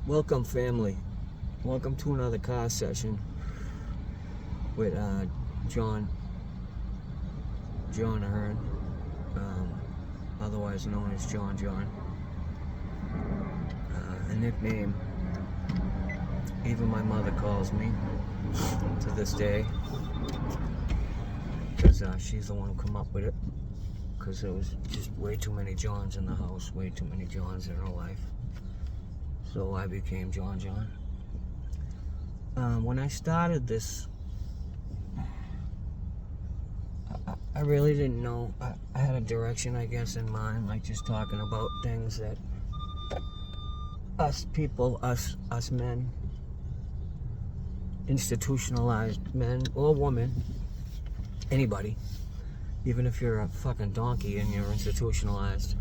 Welcome, family. Welcome to another car session with John Ahern, otherwise known as John. A nickname even my mother calls me to this day, because she's the one who come up with it, because there was just way too many Johns in the house, way too many Johns in her life. So I became John. When I started this, I really didn't know. I had a direction, I guess, in mind, like just talking about things that us people, us men, institutionalized men or women, anybody, even if you're a fucking donkey and you're institutionalized,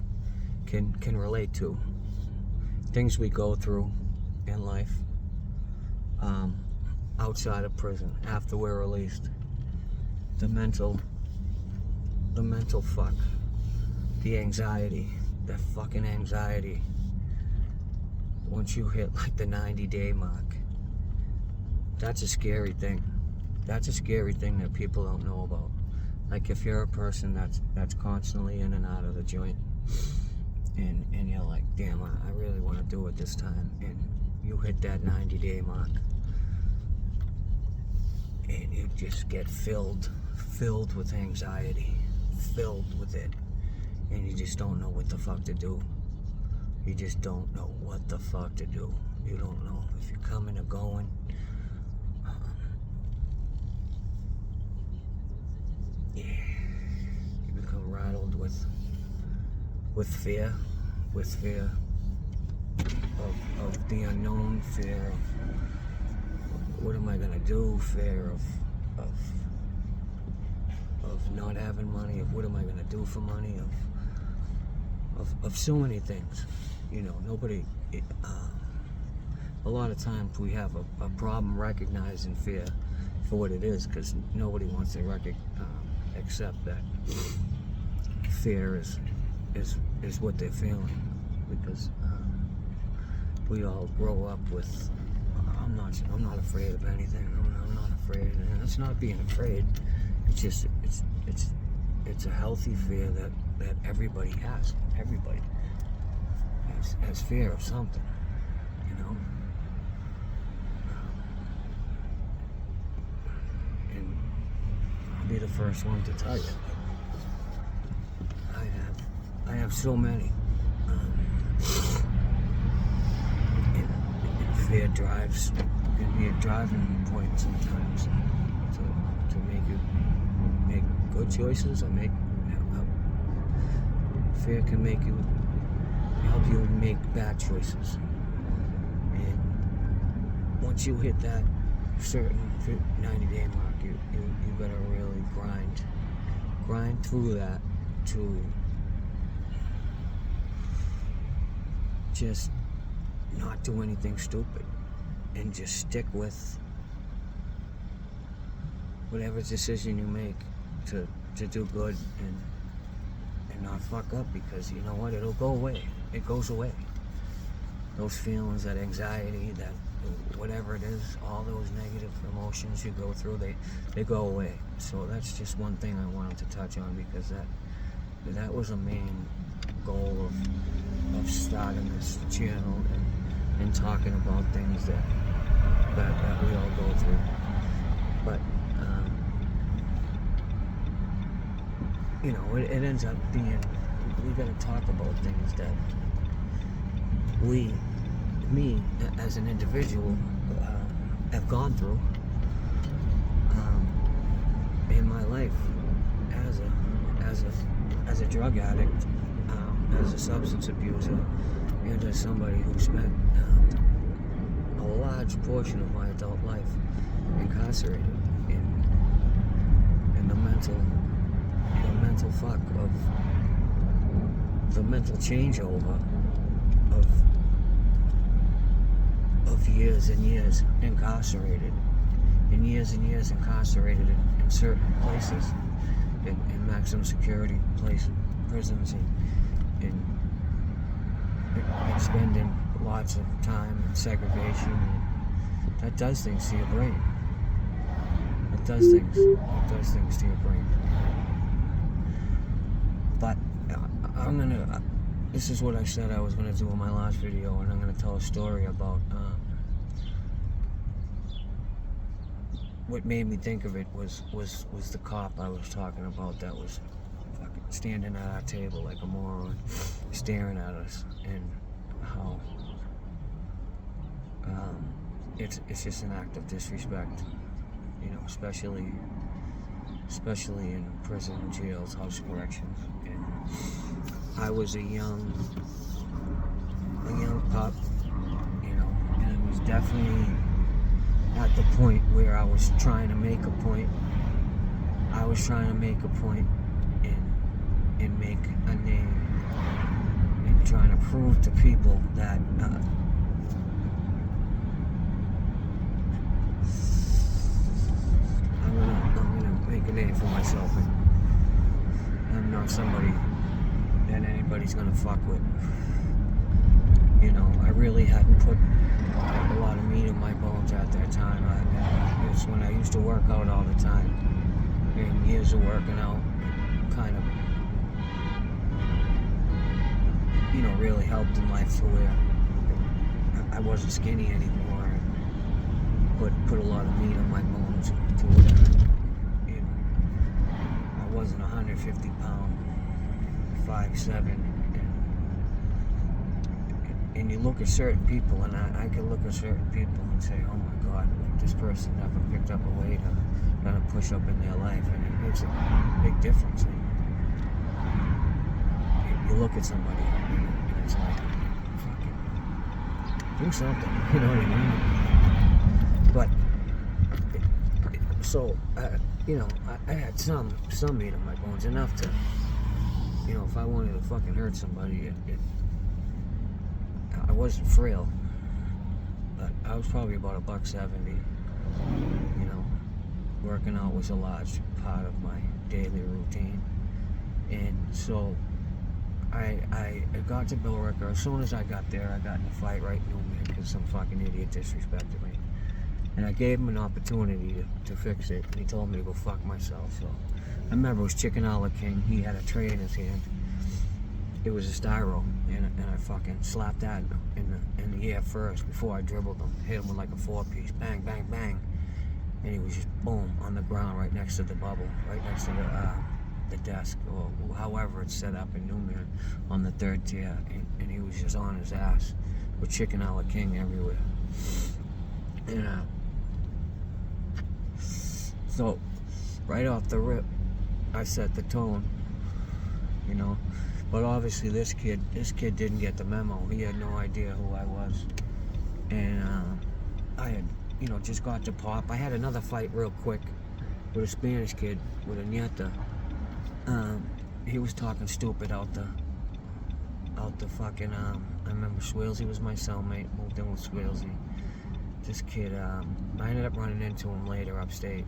can relate to. Things we go through in life, outside of prison, after we're released. The mental fuck, the anxiety, that fucking anxiety. Once you hit like the 90-day mark, that's a scary thing. That's a scary thing that people don't know about. Like if you're a person that's constantly in and out of the joint, and you're like, damn, I really want to do it this time, and you hit that 90-day mark, and you just get filled with anxiety, filled with it, and you just don't know what the fuck to do. You just don't know what the fuck to do. You don't know if you're coming or going. Yeah, you become rattled with fear, of the unknown, fear of what am I gonna do, fear of not having money, of what am I gonna do for money, of so many things. You know, nobody, a lot of times we have a problem recognizing fear for what it is, because nobody wants to accept that fear is what they're feeling, because we all grow up with I'm not afraid of anything. I'm not afraid, and it's not being afraid. It's just it's a healthy fear that everybody has. Everybody has fear of something, you know. And I'll be the first one to tell you, I have so many. And fear can be a driving point sometimes to make you make good choices, or fear can help you make bad choices. And once you hit that certain 90-day mark, you gotta really grind through that to just not do anything stupid, and just stick with whatever decision you make to do good and not fuck up, because you know what, it'll go away. It goes away. Those feelings, that anxiety, that whatever it is, all those negative emotions you go through, they go away. So that's just one thing I wanted to touch on, because that was a main goal of starting this channel and talking about things that we all go through. But you know, it ends up being, we gotta talk about things that me as an individual have gone through in my life as a drug addict, as a substance abuser, and as somebody who spent a large portion of my adult life incarcerated in the mental fuck of the mental changeover of years and years incarcerated, in certain places, in maximum security prisons, and spending lots of time and segregation, and that does things to your brain. It does things to your brain. But I'm gonna, this is what I said I was gonna do in my last video, and I'm gonna tell a story about what made me think of it was the cop I was talking about that was fucking standing at our table like a moron, staring at us, and how it's just an act of disrespect, you know, especially in prison, jails, house corrections. And I was a young pup, you know, and it was definitely at the point where I was trying to make a point. I was trying to make a point and make a name, and trying to prove to people that I'm gonna make a name for myself, and I'm not somebody that anybody's gonna fuck with. You know, I really hadn't put a lot of meat in my bones at that time. It was when I used to work out all the time, and years of working out kind of, you know, really helped in life to where I wasn't skinny anymore, but put a lot of meat on my bones to where, you know, I wasn't 150 pound, 5'7", and you look at certain people, and I can look at certain people and say, oh my God, like this person never picked up a weight or done a push up in their life, and it makes a big difference. And you look at somebody and it's like, fucking do something, you know what I mean? But so you know, I had some meat on my bones, enough to, you know, if I wanted to fucking hurt somebody, I wasn't frail, but I was probably about $170. You know, working out was a large part of my daily routine, and so I got to Billerica. As soon as I got there, I got in a fight right in Newman because some fucking idiot disrespected me, and I gave him an opportunity to fix it, and he told me to go fuck myself. So I remember it was Chicken a la King. He had a tray in his hand. It was a styro, and I fucking slapped that in the air first before I dribbled him. Hit him with like a 4-piece, bang, bang, bang, and he was just boom on the ground right next to the bubble, right next to the desk, or however it's set up in Newman on the 3rd tier, and he was just on his ass with Chicken a la King everywhere. And so right off the rip, I set the tone, you know. But obviously this kid didn't get the memo. He had no idea who I was. And I had, you know, just got to pop. I had another fight real quick with a Spanish kid with a nieta. He was talking stupid out the fucking, I remember Swalesy was my cellmate, moved in with Swalesy. This kid, I ended up running into him later upstate.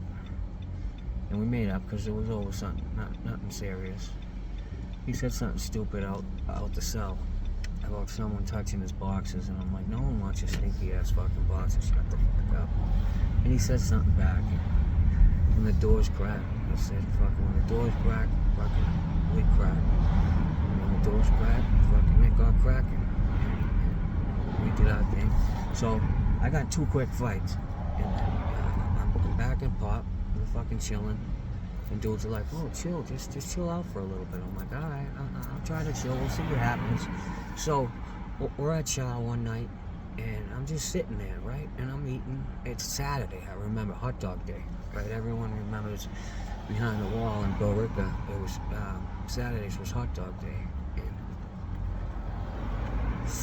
And we made up because it was over something, nothing serious. He said something stupid out the cell about someone touching his boxes, and I'm like, no one wants your stinky ass fucking boxes, shut the fuck up. And he said something back, and when the doors cracked, I said, fucking, when the doors crack, fucking, we crack. And when the doors cracked, fucking, it got cracking. And we did our thing. So I got 2 quick fights, and I'm back in pop, we're fucking chilling. And dudes are like, oh, chill, just chill out for a little bit. I'm like, all right, I'll try to chill. We'll see what happens. So we're at Chow one night, and I'm just sitting there, right? And I'm eating. It's Saturday. I remember hot dog day, right? Everyone remembers behind the wall in Billerica, it was Saturdays was hot dog day. And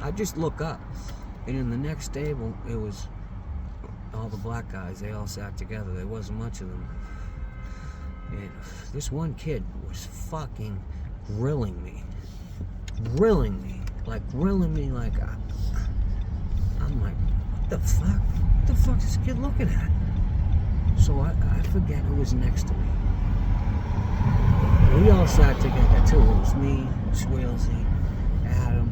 I just look up, and in the next table, it was all the black guys. They all sat together. There wasn't much of them. And this one kid was fucking grilling me like I'm like, what the fuck? What the fuck is this kid looking at? So I forget who was next to me. We all sat together too. It was me, Swalesy, Adam,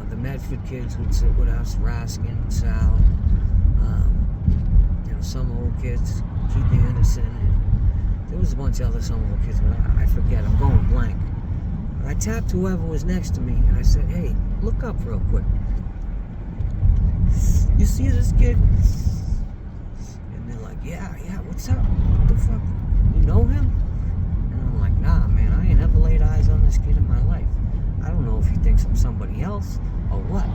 the Medford kids would sit with us, Raskin, Sal, some old kids, Keith Anderson, and there was a bunch of other some old kids, but I forget, I'm going blank. But I tapped whoever was next to me, and I said, hey, look up real quick. You see this kid? And they're like, yeah, what's up? What the fuck? You know him? And I'm like, nah, man, I ain't ever laid eyes on this kid in my life. I don't know if he thinks I'm somebody else or what.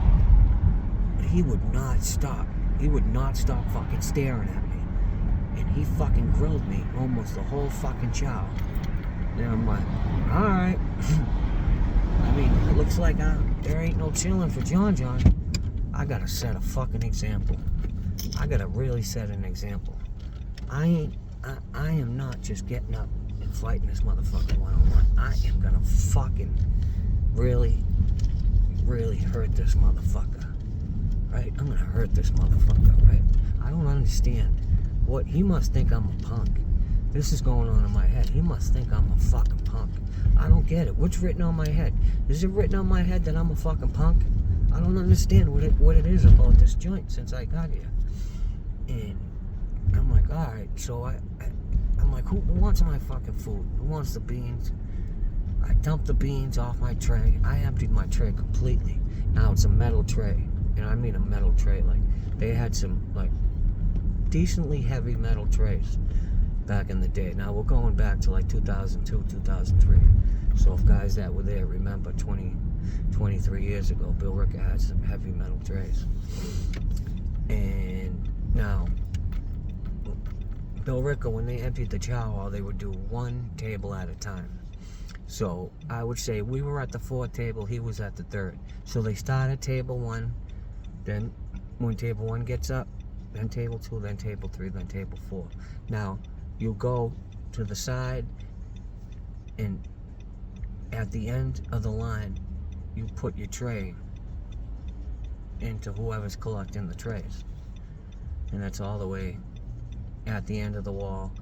But he would not stop. He would not stop fucking staring at me. And he fucking grilled me almost the whole fucking chow. And I'm like, alright. I mean, it looks like there ain't no chilling for John. I gotta set a fucking example. I gotta really set an example. I am not just getting up and fighting this motherfucker one-on-one. I am gonna fucking really, really hurt this motherfucker. Right? I'm gonna hurt this motherfucker, right? I don't understand. What he must think I'm a punk. This is going on in my head. He must think I'm a fucking punk. I don't get it. What's written on my head? Is it written on my head that I'm a fucking punk? I don't understand what it is about this joint since I got here. And I'm like, alright, so I'm like, who wants my fucking food? Who wants the beans? I dumped the beans off my tray. I emptied my tray completely. Now it's a metal tray. And I mean a metal tray. Like, they had some, like, decently heavy metal trays back in the day. Now we're going back to like 2002, 2003. So if guys that were there remember 23 years ago, Billerica had some heavy metal trays. And now, Billerica, when they emptied the Chow Hall, they would do one table at a time. So I would say we were at the fourth table, he was at the third. So they start at table one, then when table one gets up, then table two, then table three, then table four. Now, you go to the side, and at the end of the line, you put your tray into whoever's collecting the trays. And that's all the way at the end of the wall,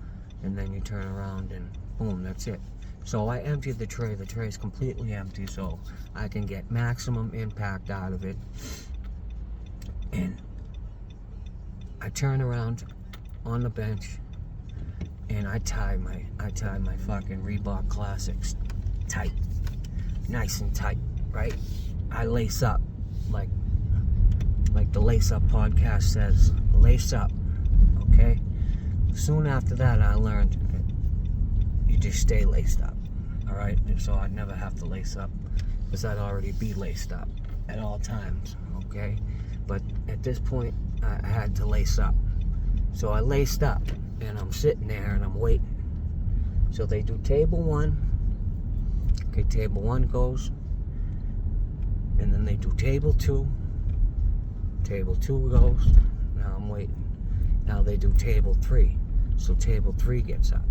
and then you turn around and boom, that's it. So I emptied the tray. The tray is completely empty, so I can get maximum impact out of it. And I turn around on the bench, and I tie my fucking Reebok Classics tight, nice and tight, right? I lace up, like the Lace Up podcast says, lace up, okay? Soon after that, I learned you just stay laced up, all right? So I'd never have to lace up, because I'd already be laced up at all times, okay? But at this point, I had to lace up. So I laced up, and I'm sitting there, and I'm waiting. So they do table one. Okay, table one goes. And then they do table two. Table two goes. Now I'm waiting. Now they do table three. So table three gets up.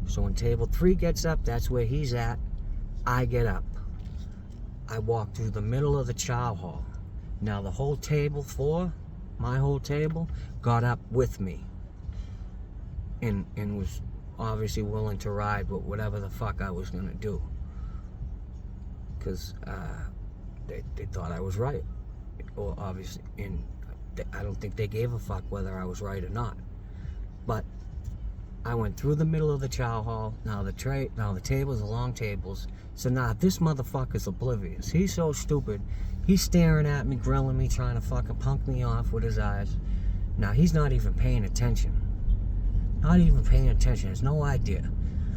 So when table three gets up, that's where he's at. I get up. I walk through the middle of the Chow Hall. Now the whole table four, my whole table, got up with me. And was obviously willing to ride with whatever the fuck I was gonna do. Because they thought I was right. Or obviously, and I don't think they gave a fuck whether I was right or not. But I went through the middle of the Chow Hall. Now the tables are long tables. So now this motherfucker's oblivious. He's so stupid. He's staring at me, grilling me, trying to fucking punk me off with his eyes. Now he's not even paying attention. Not even paying attention. Has no idea.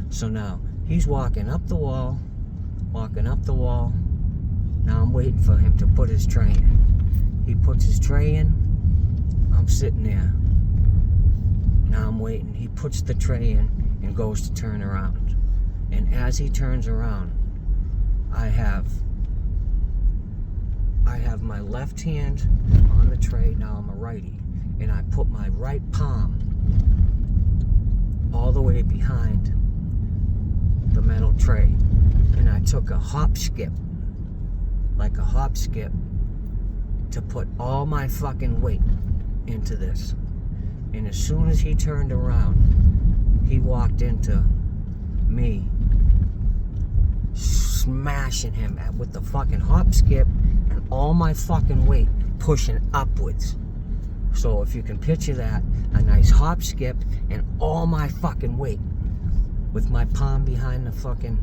So now he's walking up the wall. Now I'm waiting for him to put his tray in. He puts his tray in. I'm sitting there. Now I'm waiting. He puts the tray in and goes to turn around. And as he turns around, I have my left hand on the tray. Now I'm a righty. And I put my right palm all the way behind the metal tray. And I took a hop skip, like a hop skip, to put all my fucking weight into this. And as soon as he turned around, he walked into me, smashing him with the fucking hop skip, and all my fucking weight pushing upwards. So if you can picture that, a nice hop skip and all my fucking weight with my palm behind the fucking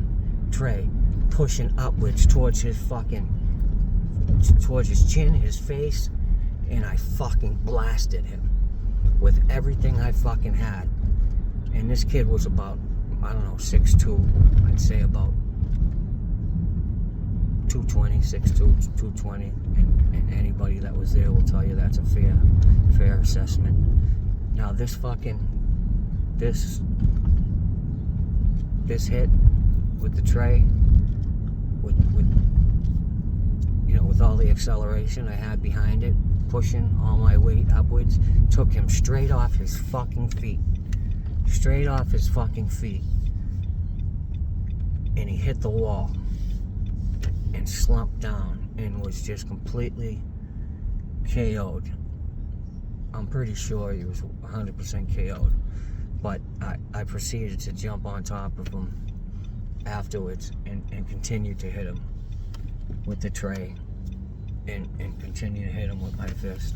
tray pushing upwards towards his chin, his face, and I fucking blasted him with everything I fucking had. And this kid was about, I don't know, 6'2", I'd say about 220, 6'2", 220, and anybody that was there will tell you that's a fair assessment. Now this hit with the tray, with all the acceleration I had behind it, pushing all my weight upwards, took him straight off his fucking feet. Straight off his fucking feet. And he hit the wall and slumped down and was just completely KO'd. I'm pretty sure he was 100% KO'd. But I proceeded to jump on top of him afterwards and continue to hit him with the tray and continue to hit him with my fist.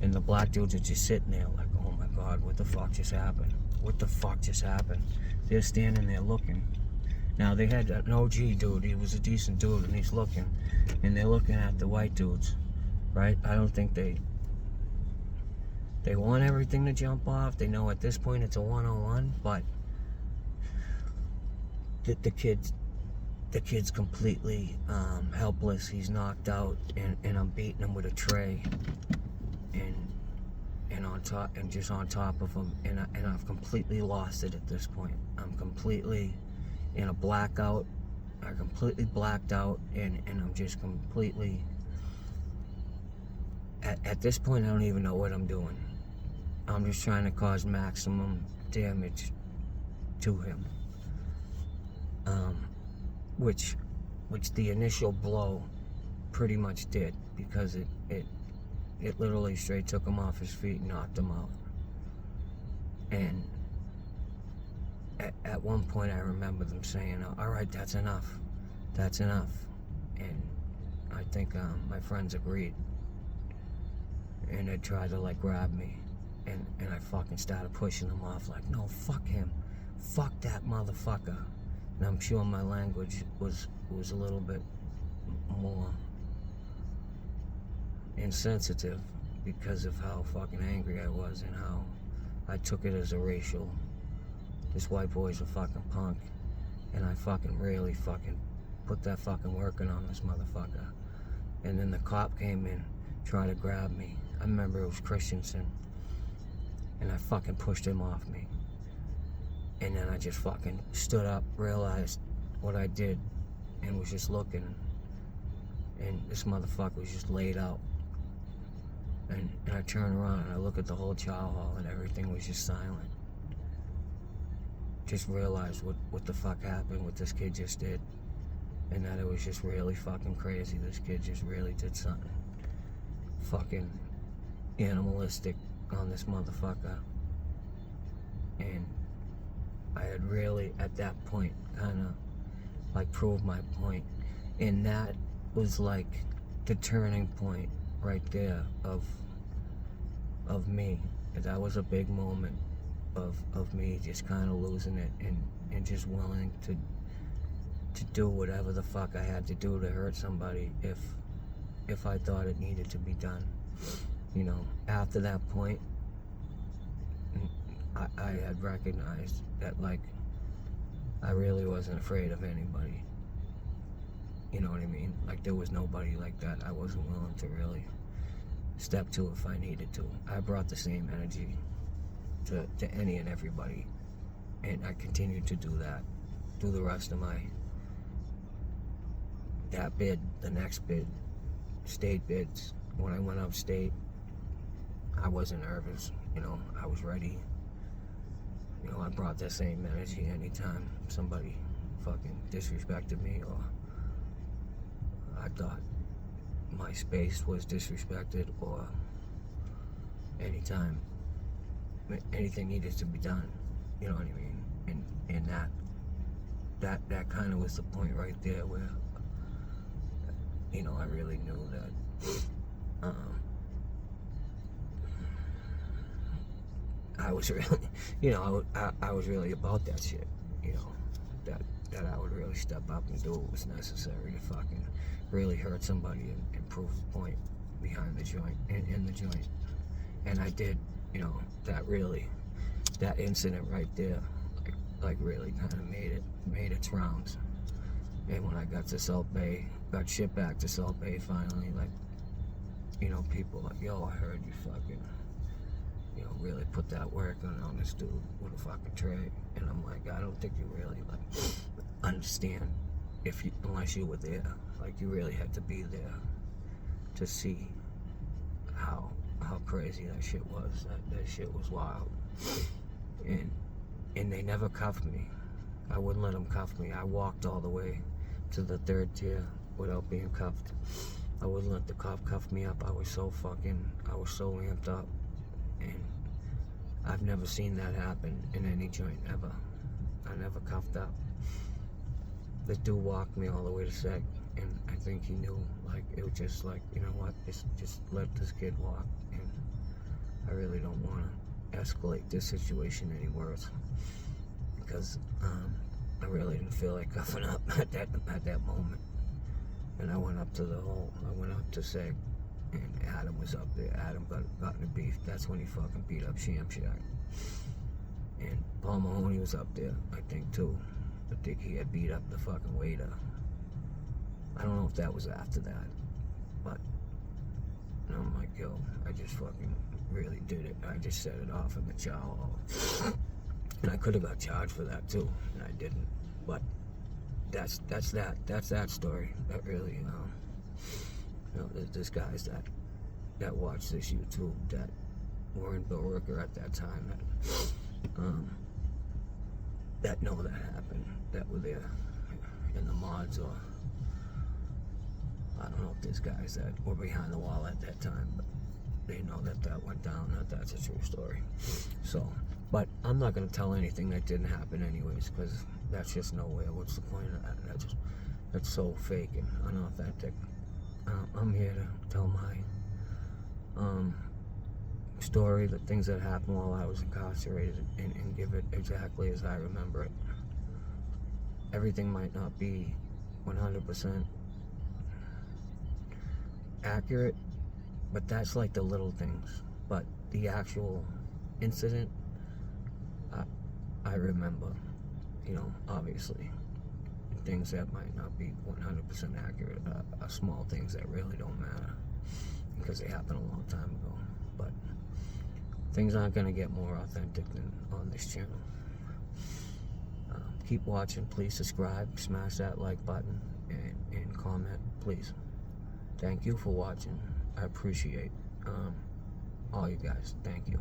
And the black dudes are just sitting there like, oh my God, what the fuck just happened? What the fuck just happened? They're standing there looking. Now they had an OG dude, he was a decent dude, and he's looking. And they're looking at the white dudes, right? I don't think they want everything to jump off. They know at this point it's a one-on-one, but the kid's completely helpless. He's knocked out, and I'm beating him with a tray, and on top, and just on top of him, and I've completely lost it at this point. I'm completely in a blackout. I completely blacked out, and I'm just completely. At this point, I don't even know what I'm doing. I'm just trying to cause maximum damage to him. Which the initial blow pretty much did, because it literally straight took him off his feet and knocked him out. And at one point I remember them saying, all right, that's enough. And I think my friends agreed. And they tried to like grab me. And I fucking started pushing them off like, no, fuck him. Fuck that motherfucker. And I'm sure my language was a little bit more insensitive because of how fucking angry I was and how I took it as a racial, this white boy's a fucking punk, and I fucking really fucking put that fucking working on this motherfucker. And then the cop came in trying to grab me. I remember it was Christensen, and I fucking pushed him off me. And then I just fucking stood up, realized what I did, and was just looking. And this motherfucker was just laid out. And I turned around and I look at the whole Chow Hall and everything was just silent. Just realized what the fuck happened, what this kid just did. And that it was just really fucking crazy. This kid just really did something fucking animalistic on this motherfucker. And I had really, at that point, kind of like proved my point. And that was like the turning point right there of me. And that was a big moment of me just kind of losing it and just willing to do whatever the fuck I had to do to hurt somebody if I thought it needed to be done. You know, after that point, I had recognized that, like, I really wasn't afraid of anybody. You know what I mean? Like, there was nobody like that I wasn't willing to really step to if I needed to. I brought the same energy to any and everybody, and I continued to do that through the rest of that bid, the next bid, state bids. When I went upstate, I wasn't nervous, you know, I was ready. You know, I brought that same energy anytime somebody fucking disrespected me or I thought my space was disrespected, or anytime anything needed to be done, you know what I mean? And that kind of was the point right there where you know, I really knew that I was really, you know, I was really about that shit, you know, that I would really step up and do what was necessary to fucking really hurt somebody and prove the point behind the joint, in the joint. And I did, you know, that incident right there, like really kind of made its rounds. And when I got to Salt Bay, got shipped back to Salt Bay finally, like, you know, people like, yo, I heard you fucking, you know, really put that work on this dude with a fucking tray. And I'm like, I don't think you really, like, understand unless you were there. Like, you really had to be there to see how crazy that shit was. That shit was wild. And they never cuffed me. I wouldn't let them cuff me. I walked all the way to the 3rd tier without being cuffed. I wouldn't let the cop cuff me up. I was so amped up. And I've never seen that happen in any joint ever. I never cuffed up. The dude walked me all the way to Seg, and I think he knew, like, it was just like, you know what, just let this kid walk, and I really don't want to escalate this situation any worse, because I really didn't feel like cuffing up at that moment. And I went up to Seg, and Adam was up there. Adam got in a beef. That's when he fucking beat up Sham Shack. And Paul Mahoney was up there, I think, too. I think he had beat up the fucking waiter. I don't know if that was after that, but I'm like, yo, I just fucking really did it. I just set it off in the Chow Hall. And I could have got charged for that too, and I didn't. But that's that story. That really, you know, there's guys that watch this YouTube that were in Billerica at that time that know that happened, that were there in the mods, or I don't know if there's guys that were behind the wall at that time, but they know that went down, that's a true story. So, but I'm not going to tell anything that didn't happen anyways, because that's just nowhere. What's the point of that? That's so fake and unauthentic. I'm here to tell my story, the things that happened while I was incarcerated, and give it exactly as I remember it. Everything might not be 100% accurate, but that's like the little things. But the actual incident, I remember, you know, obviously. Things that might not be 100% accurate are small things that really don't matter because they happened a long time ago. But things aren't going to get more authentic than on this channel. Keep watching. Please subscribe, smash that like button, and comment, please. Thank you for watching. I appreciate all you guys. Thank you.